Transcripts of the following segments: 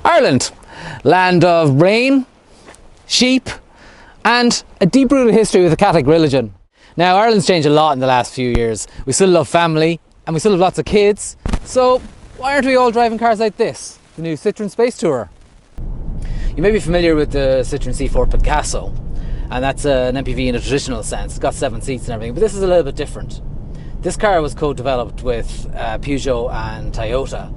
Ireland, land of rain, sheep, and a deep-rooted history with the Catholic religion. Now, Ireland's changed a lot in the last few years. We still love family, and we still have lots of kids, so why aren't we all driving cars like this? The new Citroen SpaceTourer. You may be familiar with the Citroen C4 Picasso, and that's an MPV in a traditional sense. It's got 7 seats and everything, but this is a little bit different. This car was co-developed with Peugeot and Toyota,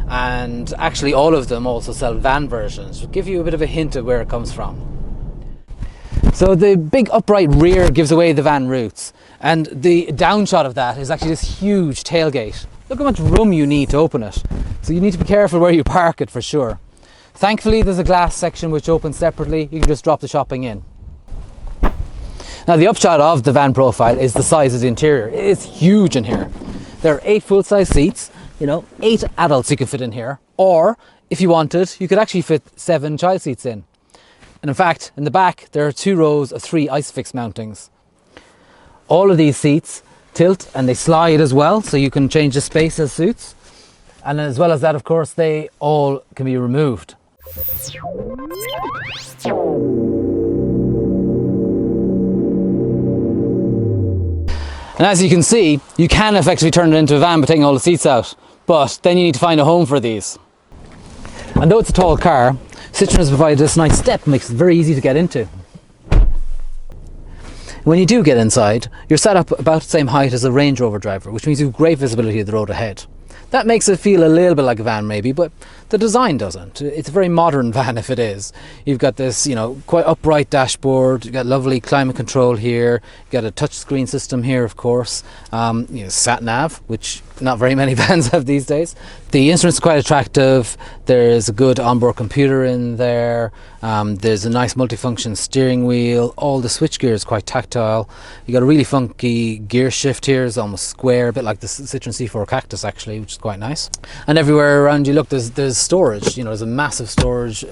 and actually all of them also sell van versions, which give you a bit of a hint of where it comes from. So the big upright rear gives away the van roots, and the downshot of that is actually this huge tailgate. Look how much room you need to open it. So you need to be careful where you park it for sure. Thankfully there's a glass section which opens separately. You can just drop the shopping in. Now the upshot of the van profile is the size of the interior. It is huge in here. There are 8 full-size seats, 8 adults you can fit in here, or if you wanted, you could actually fit 7 child seats in. And in fact, in the back, there are 2 rows of 3 ISOFIX mountings. All of these seats tilt and they slide as well, so you can change the space as suits. And as well as that, of course, they all can be removed. And as you can see, you can effectively turn it into a van by taking all the seats out, but then you need to find a home for these. And though it's a tall car, Citroen has provided this nice step, makes it very easy to get into. When you do get inside, you're set up about the same height as a Range Rover driver, which means you have great visibility of the road ahead. That makes it feel a little bit like a van maybe, but the design doesn't. It's a very modern van if it is. You've got this, quite upright dashboard, you've got lovely climate control here, you've got a touchscreen system here, of course, sat-nav, which not very many vans have these days. The instruments are quite attractive. There's a good onboard computer in there. There's a nice multifunction steering wheel. All the switchgear is quite tactile. You got a really funky gear shift here. It's almost square, a bit like the Citroen C4 Cactus actually, which is quite nice. And everywhere around you look, there's storage. There's a massive storage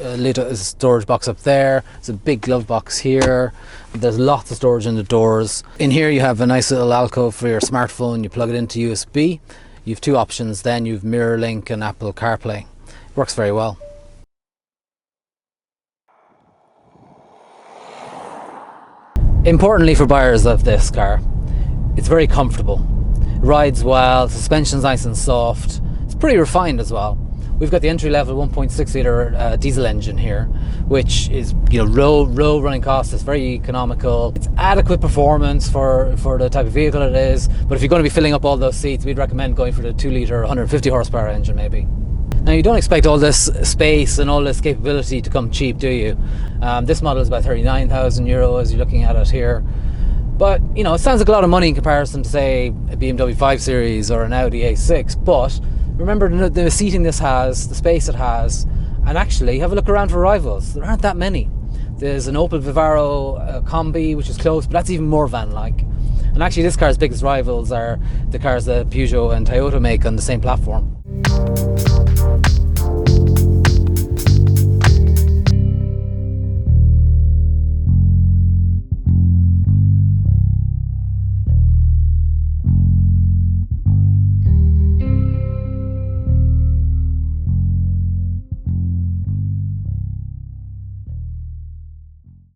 storage box up there. There's a big glove box here. There's lots of storage in the doors. In here you have a nice little alcove for your smartphone. You plug it into USB. You have 2 options then. You have MirrorLink and Apple Carplay. It works very well. Importantly for buyers of this car, it's very comfortable. It rides well, suspension's nice and soft. It's pretty refined as well. We've got the entry-level 1.6 litre diesel engine here, which is low running costs. It's very economical. It's adequate performance for the type of vehicle it is. But if you're going to be filling up all those seats, we'd recommend going for the 2 litre 150 horsepower engine maybe. Now you don't expect all this space and all this capability to come cheap, do you? This model is about €39,000 as you're looking at it here. But it sounds like a lot of money in comparison to say a BMW 5 Series or an Audi A6, but remember the seating this has, the space it has, and actually have a look around for rivals. There aren't that many. There's an Opel Vivaro Combi, which is close, but that's even more van-like. And actually this car's biggest rivals are the cars that Peugeot and Toyota make on the same platform.